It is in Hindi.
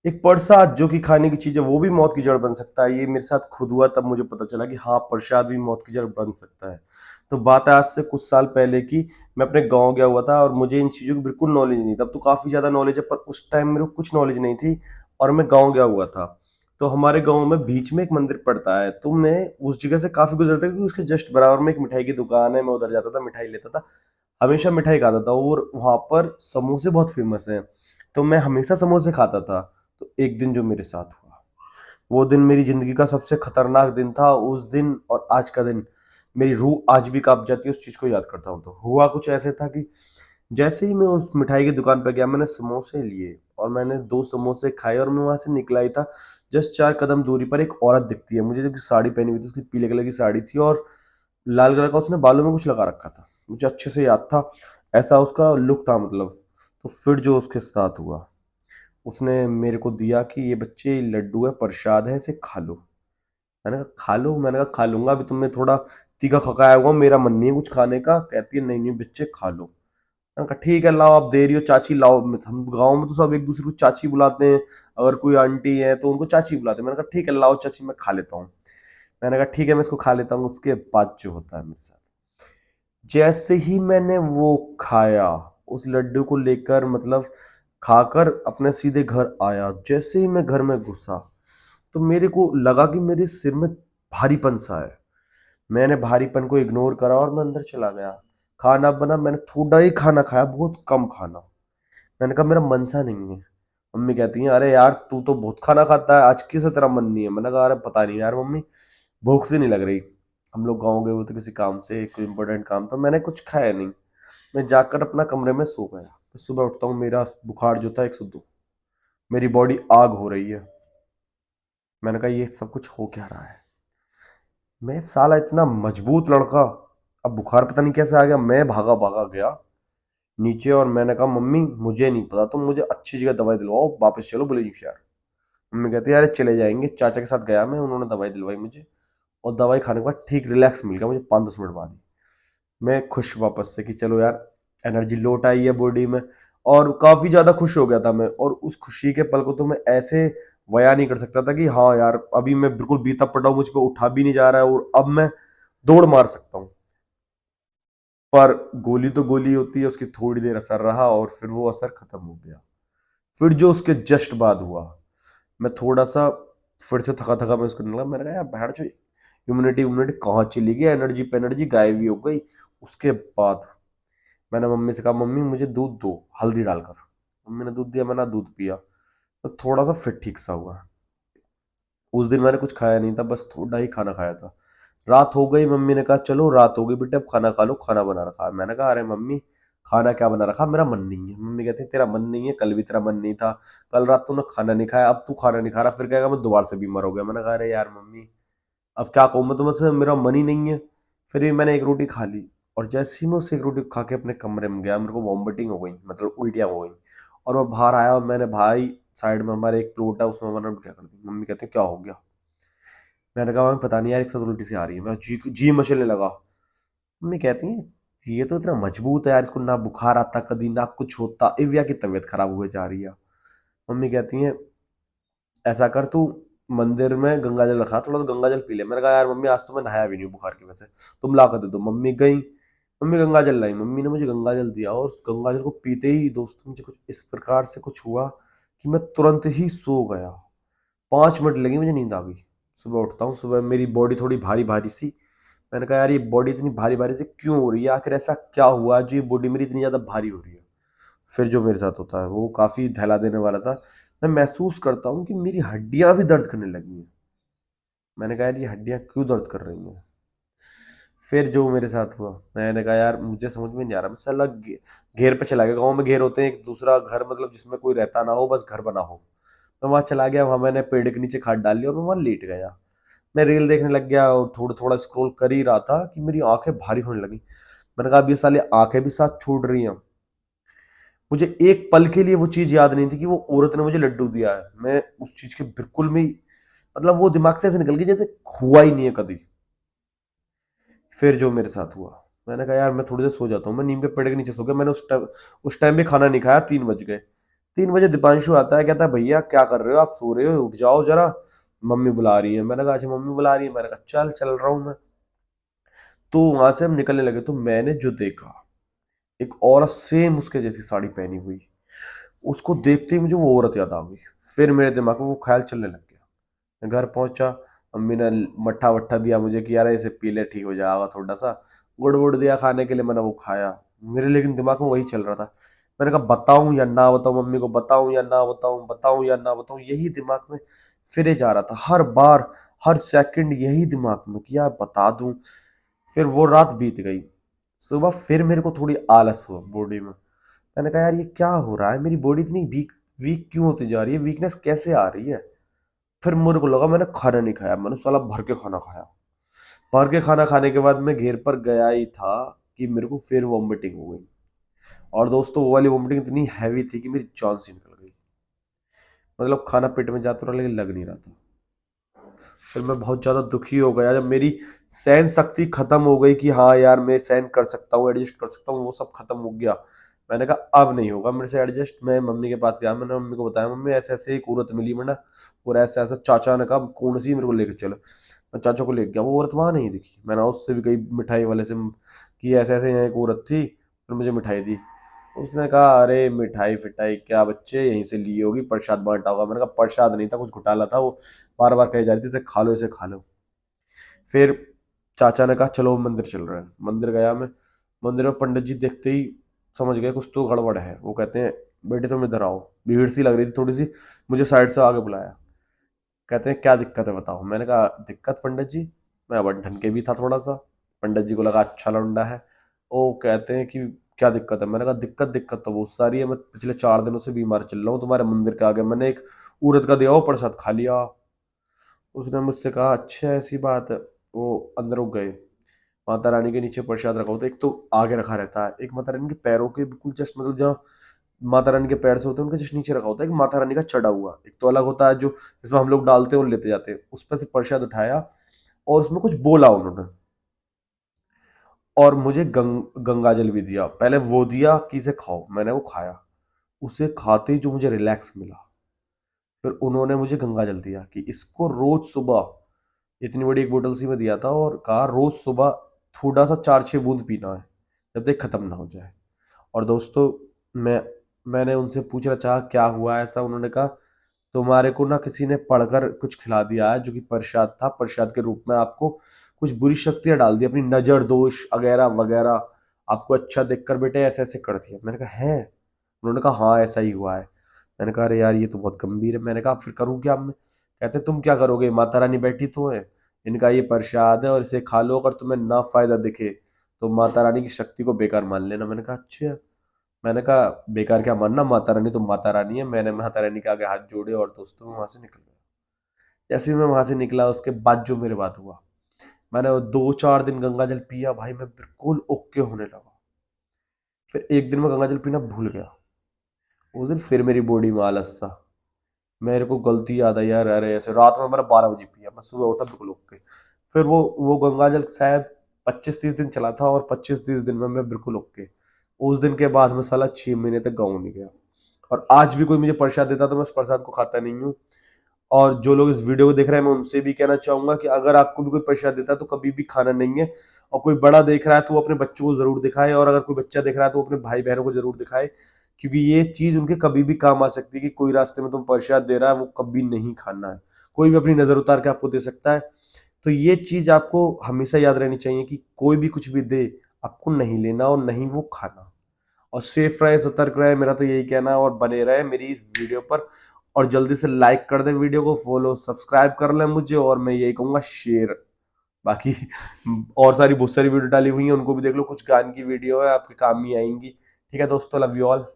एक प्रसाद जो कि खाने की चीज़ है वो भी मौत की जड़ बन सकता है। ये मेरे साथ खुद हुआ, तब मुझे पता चला कि हाँ, प्रसाद भी मौत की जड़ बन सकता है। तो बात है आज से कुछ साल पहले की। मैं अपने गाँव गया हुआ था और मुझे इन चीज़ों की बिल्कुल नॉलेज नहीं था। अब तो काफ़ी ज़्यादा नॉलेज है, पर उस टाइम मेरे को कुछ नॉलेज नहीं थी और मैं गाँव गया हुआ था। तो हमारे गाँव में बीच में एक मंदिर पड़ता है, तो मैं उस जगह से काफ़ी गुज़रता था क्योंकि उसके जस्ट बराबर में एक मिठाई की दुकान है, मैं उधर जाता था, मिठाई लेता था। हमेशा मिठाई खाता था और वहाँ पर समोसे बहुत फ़ेमस हैं, तो मैं हमेशा समोसे खाता था। तो एक दिन जो मेरे साथ हुआ, वो दिन मेरी ज़िंदगी का सबसे खतरनाक दिन था। उस दिन और आज का दिन, मेरी रूह आज भी काँप जाती है उस चीज़ को याद करता हूँ तो। हुआ कुछ ऐसे था कि जैसे ही मैं उस मिठाई की दुकान पे गया, मैंने समोसे लिए और मैंने 2 समोसे खाए और मैं वहाँ से निकला ही था। जस्ट 4 कदम दूरी पर एक औरत दिखती है मुझे, जो कि साड़ी पहनी हुई थी, उसकी पीले कलर की साड़ी थी और लाल कलर का उसने बालों में कुछ लगा रखा था। मुझे अच्छे से याद था, ऐसा उसका लुक था मतलब। तो फिर जो उसके साथ हुआ, उसने मेरे को दिया कि ये बच्चे लड्डू है, प्रसाद है, इसे खा लो। मैंने कहा खा लो? मैंने कहा खा लूंगा, अभी तुमने थोड़ा तीखा खकाया हुआ, मेरा मन नहीं है कुछ खाने का। कहती है नहीं नहीं बच्चे खा लो। मैंने कहा ठीक है, लाओ, आप दे रही हो चाची, लाओ। हम गाँव में तो सब एक दूसरे को चाची बुलाते हैं, अगर कोई आंटी है तो उनको चाची बुलाते हैं। मैंने कहा ठीक है, लाओ चाची, मैं खा लेता हूँ। मैंने कहा ठीक है, मैं इसको खा लेता हूँ। उसके बाद जो होता है मेरे साथ, जैसे ही मैंने वो खाया, उस लड्डू को लेकर मतलब खाकर अपने सीधे घर आया, जैसे ही मैं घर में घुसा तो मेरे को लगा कि मेरे सिर में भारीपन सा है। मैंने भारीपन को इग्नोर करा और मैं अंदर चला गया। खाना बना, मैंने थोड़ा ही खाना खाया, बहुत कम खाना। मैंने कहा मेरा मन सा नहीं है। मम्मी कहती हैं अरे यार तू तो बहुत खाना खाता है, आज कैसे तेरा मन नहीं है? मैंने कहा अरे पता नहीं यार मम्मी, भूख सी नहीं लग रही। हम लोग गाँव गए हुए थे किसी काम से, कोई इंपॉर्टेंट काम था, मैंने कुछ खाया नहीं। मैं जाकर अपना कमरे में सो गया। फिर सुबह उठता हूँ, मेरा बुखार जो था 102, मेरी बॉडी आग हो रही है। मैंने कहा ये सब कुछ हो क्या रहा है? मैं साला इतना मजबूत लड़का, अब बुखार पता नहीं कैसे आ गया। मैं भागा भागा गया नीचे और मैंने कहा मम्मी मुझे नहीं पता, तुम मुझे अच्छी जगह दवाई दिलवाओ, वापस चलो बुलंदशहर। मम्मी कहती है अरे चले जाएंगे। चाचा के साथ गया मैं, उन्होंने दवाई दिलवाई मुझे और दवाई खाने के बाद ठीक रिलैक्स मिल गया मुझे 5-10 मिनट बाद ही। मैं खुश वापस से कि चलो यार, एनर्जी लौट आई है बॉडी में। और काफ़ी ज़्यादा खुश हो गया था मैं, और उस खुशी के पल को तो मैं ऐसे बयां नहीं कर सकता था कि हाँ यार अभी मैं बिल्कुल बीता पड़ा हूँ, मुझ पे उठा भी नहीं जा रहा है और अब मैं दौड़ मार सकता हूँ। पर गोली तो गोली होती है, उसकी थोड़ी देर असर रहा और फिर वो असर खत्म हो गया। फिर जो उसके जस्ट बाद हुआ, मैं थोड़ा सा फिर से थका थका महसूस करने लगा। मैंने कहा यार बहन जो इम्यूनिटी इम्यूनिटी कहाँ चली गई, एनर्जी पे एनर्जी गायब ही हो गई। उसके बाद मैंने मम्मी से कहा मम्मी मुझे दूध दो हल्दी डालकर। मम्मी ने दूध दिया, मैंने दूध पिया तो थोड़ा सा फिर ठीक सा हुआ। उस दिन मैंने कुछ खाया नहीं था, बस थोड़ा ही खाना खाया था। रात हो गई, मम्मी ने कहा चलो रात हो गई बेटे, अब खाना खा लो, खाना बना रखा है। मैंने कहा अरे मम्मी खाना क्या बना रखा, मेरा मन नहीं है। मम्मी कहती है तेरा मन नहीं है, कल भी तेरा मन नहीं था, कल रात तूने खाना नहीं खाया, अब तू खाना नहीं खा रहा, फिर कहेगा मैं दोबारा से बीमार हो गया। मैंने कहा अरे यार मम्मी अब क्या कहूँ मैं तुम्हें से, मेरा मन ही नहीं है। फिर भी मैंने एक रोटी खा ली और जैसे ही मैं उस एक रोटी खा के अपने कमरे में गया, मेरे को वॉमिटिंग हो गई, मतलब उल्टियाँ हो गई। और मैं बाहर आया और मैंने भाई साइड में हमारे एक प्लॉट है, उसमें मैंने उल्टियाँ कर दी। मम्मी कहते हैं क्या हो गया? मैंने कहा मम्मी पता नहीं यार, एक साथ उल्टी सी आ रही है। मैं जी जी मचलने लगा। मम्मी कहती हैं ये तो इतना मजबूत है यार, इसको ना बुखार आता कभी ना कुछ होता, इव्या की तबीयत खराब हुए जा रही है। मम्मी कहती हैं ऐसा कर तू मंदिर में गंगा जल रखा, थोड़ा तो गंगा जल पी ले। मैंने कहा यार मम्मी आज तो मैं नहाया भी नहीं हूँ बुखार की वजह से, तुम ला कर दे दो। मम्मी गई, मम्मी गंगा जल लाई, मम्मी ने मुझे गंगा जल दिया और उस गंगा जल को पीते ही दोस्तों मुझे कुछ इस प्रकार से कुछ हुआ कि मैं तुरंत ही सो गया। 5 मिनट लगी मुझे, नींद आ गई। सुबह उठता हूँ, सुबह मेरी बॉडी थोड़ी भारी भारी सी। मैंने कहा यार ये बॉडी इतनी भारी भारी से क्यों हो रही है, आखिर ऐसा क्या हुआ जो ये बॉडी मेरी इतनी ज़्यादा भारी हो रही है? फिर जो मेरे साथ होता है वो काफ़ी दहला देने वाला था। मैं महसूस करता हूँ कि मेरी हड्डियाँ भी दर्द करने लगी हैं। मैंने कहा यार ये हड्डियाँ क्यों दर्द कर रही हैं? फिर जो मेरे साथ हुआ, मैंने कहा यार मुझे समझ में नहीं आ रहा। मैं साला घेर पे चला गया। गाँव में घेर होते हैं, एक दूसरा घर मतलब जिसमें कोई रहता ना हो, बस घर बना हो। मैं वहाँ चला गया, वहाँ मैंने पेड़ के नीचे खाट डाल ली और मैं वहाँ लेट गया। मैं रील देखने लग गया और थोड़ा थोड़ा स्क्रॉल कर ही रहा था कि मेरी आंखें भारी होने लगी। मैंने कहा अब ये साले आंखें भी साथ छूट रही हैं। मुझे एक पल के लिए वो चीज़ याद नहीं थी कि वो औरत ने मुझे लड्डू दिया है। मैं उस चीज़ के बिल्कुल भी मतलब वो दिमाग से ऐसे निकल गई जैसे हुआ ही नहीं है कभी। फिर जो मेरे साथ हुआ, मैंने कहा यार मैं थोड़ी देर सो जाता हूँ। मैं नीम के पेड़ के नीचे सो गया। मैंने उस टाइम भी खाना नहीं खाया, 3 बज गए। 3 बजे दीपांशु आता है, कहता है भैया क्या कर रहे हो, आप सो रहे हो, उठ जाओ जरा, मम्मी बुला रही है। मैंने कहा अच्छा मम्मी बुला रही है, मैंने कहा चल चल रहा हूँ मैं। तो वहां से हम निकलने लगे तो मैंने जो देखा, एक औरत सेम उसके जैसी साड़ी पहनी हुई, उसको देखते ही मुझे वो औरत याद आ गई। फिर मेरे दिमाग में वो ख्याल चलने लग गया। मैं घर पहुंचा, अम्मी ने मट्ठा वट्ठा दिया मुझे कि यार इसे पी ले ठीक हो जाएगा, थोड़ा सा गुड़ वुड़ दिया खाने के लिए, मैंने वो खाया। मेरे लेकिन दिमाग में वही चल रहा था। मैंने कहा बताऊं या ना बताऊं मम्मी को, बताऊं या ना बताऊं, बताऊं या ना बताऊं, यही दिमाग में फिरे जा रहा था हर बार, हर सेकंड यही दिमाग में कि यार बता दूं। फिर वो रात बीत गई। सुबह फिर मेरे को थोड़ी आलस हुआ बॉडी में। मैंने कहा यार ये क्या हो रहा है, मेरी बॉडी इतनी वीक वीक क्यों होती जा रही है, वीकनेस कैसे आ रही है। फिर मेरे को लगा मैंने खाना नहीं खाया, मैंने साला भर के खाना खाया। भर के खाना खाने के बाद मैं घेर पर गया ही था कि मेरे को फिर वॉमिटिंग हो गई। और दोस्तों वो वाली वॉमिटिंग इतनी हैवी थी कि मेरी जान से निकल गई। मतलब खाना पेट में जाता रहा लेकिन लग नहीं रहा था। फिर मैं बहुत ज़्यादा दुखी हो गया जब मेरी सहन शक्ति खत्म हो गई कि हाँ यार मैं सहन कर सकता हूँ, एडजस्ट कर सकता हूँ, वो सब खत्म हो गया। मैंने कहा अब नहीं होगा मेरे से एडजस्ट। मैं मम्मी के पास गया, मैंने मम्मी को बताया मम्मी ऐसे ऐसे एक औरत मिली मैंने, और ऐसा ऐसा। चाचा ने कहा कौन सी, मेरे को लेकर चलो। मैं चाचा को लेके गया, वो औरत वहाँ नहीं दिखी। मैंने उससे भी कही मिठाई वाले से कि ऐसे ऐसे यहाँ एक औरत थी, फिर मुझे मिठाई दी। उसने कहा अरे मिठाई फिटाई क्या बच्चे यहीं से ली होगी, प्रसाद बांटा होगा। मैंने कहा प्रसाद नहीं था, कुछ घोटाला था, वो बार बार कही जा रही थी इसे खा लो इसे खा लो। फिर चाचा ने कहा चलो मंदिर चल रहे हैं। मंदिर गया मैं। मंदिर में पंडित जी देखते ही समझ गए कुछ तो गड़बड़ है। वो कहते हैं बेटे तुम इधर आओ। भीड़ सी लग रही थी थोड़ी सी, मुझे साइड से आगे बुलाया। कहते हैं क्या दिक्कत है बताओ। मैंने कहा दिक्कत पंडित जी, मैं बंठन के भी था थोड़ा सा। पंडित जी को लगा अच्छा लौंडा है। वो कहते हैं कि क्या दिक्कत है। मैंने कहा दिक्कत दिक्कत तो बहुत सारी है, मैं पिछले 4 दिनों से बीमार चल रहा हूँ, तुम्हारे मंदिर के आगे मैंने एक उड़द का दिया वो प्रसाद खा लिया। उसने मुझसे कहा अच्छा ऐसी बात है। वो अंदर रुक गए। माता रानी के नीचे प्रसाद रखा होता है, एक तो आगे रखा रहता है, एक माता रानी के पैरों के बिल्कुल जस्ट मतलब जहाँ माता रानी के पैर से होते हैं उनके जस्ट नीचे रखा होता है, एक माता रानी का चढ़ा हुआ, एक तो अलग होता है जो जिसमें हम लोग डालते हैं और लेते जाते हैं। उस पर से प्रसाद उठाया और उसमें कुछ बोला उन्होंने, और मुझे गंगा जल भी दिया। पहले वो दिया कि इसे खाओ, मैंने वो खाया। उसे खाते ही जो मुझे रिलैक्स मिला, फिर उन्होंने मुझे गंगा जल दिया कि इसको रोज सुबह, इतनी बड़ी एक बोतल सी में दिया था, और कहा रोज सुबह थोड़ा सा 4-6 बूंद पीना है जब तक खत्म ना हो जाए। और दोस्तों मैं मैंने उनसे पूछना चाहा क्या हुआ ऐसा। उन्होंने कहा तुम्हारे को ना किसी ने पढ़कर कुछ खिला दिया है जो कि प्रसाद था, प्रसाद के रूप में आपको कुछ बुरी शक्तियां डाल दी, अपनी नजर दोष वगैरह वगैरह, आपको अच्छा देखकर बेटे ऐसे ऐसे कर दिया। मैंने कहा है। उन्होंने कहा हाँ ऐसा ही हुआ है। मैंने कहा अरे यार ये तो बहुत गंभीर है। मैंने कहा फिर करूँ क्या मैं। कहते तुम क्या करोगे, माता रानी बैठी तो है, इनका ये प्रसाद है और इसे खा लो, अगर तुम्हें ना फायदा दिखे तो माता रानी की शक्ति को बेकार मान लेना। मैंने कहा अच्छा। मैंने कहा बेकार क्या मानना, माता रानी तो माता रानी है। मैंने माता रानी के आगे हाथ जोड़े और दोस्तों में वहां से निकल गया। जैसे ही मैं वहां से निकला उसके बाद जो मेरे बात हुआ, मैंने 2-4 दिन गंगा जल पिया भाई, मैं बिल्कुल ओके होने लगा। फिर एक दिन मैं गंगा जल पीना भूल गया। उस दिन फिर मेरी बॉडी में आलस था। मेरे को गलती याद आई यार, अरे ऐसे रात में मैंने 12 बजे पिया, मैं सुबह उठा बिल्कुल ओके। फिर वो गंगा जल शायद 25-30 दिन चला था, और 25-30 दिन में मैं बिल्कुल ओके। उस दिन के बाद मैं साला 6 महीने तक गाँव नहीं गया। और आज भी कोई मुझे प्रसाद देता तो मैं उस प्रसाद को खाता नहीं हूँ। और जो लोग इस वीडियो को देख रहे हैं मैं उनसे भी कहना चाहूंगा कि अगर आपको भी कोई प्रसाद देता है तो कभी भी खाना नहीं है। और कोई बड़ा देख रहा है तो वो अपने बच्चों को जरूर दिखाए, और अगर कोई बच्चा देख रहा है तो वो अपने भाई बहनों को जरूर दिखाए, क्योंकि ये चीज उनके कभी भी काम आ सकती है कि कोई रास्ते में तुम प्रसाद दे रहा है वो कभी नहीं खाना है। कोई भी अपनी नजर उतार के आपको दे सकता है। तो ये चीज आपको हमेशा याद रहनी चाहिए कि कोई भी कुछ भी दे, आपको नहीं लेना और नहीं वो खाना। और सेफ रहे, सतर्क रहे, मेरा तो यही कहना है। और बने रहे मेरी इस वीडियो पर, और जल्दी से लाइक कर दें वीडियो को, फॉलो सब्सक्राइब कर लें मुझे, और मैं यही कहूंगा शेयर। बाकी और सारी बहुत सारी वीडियो डाली हुई हैं, उनको भी देख लो, कुछ ज्ञान की वीडियो है, आपके काम ही आएंगी। ठीक है दोस्तों, लव यू ऑल।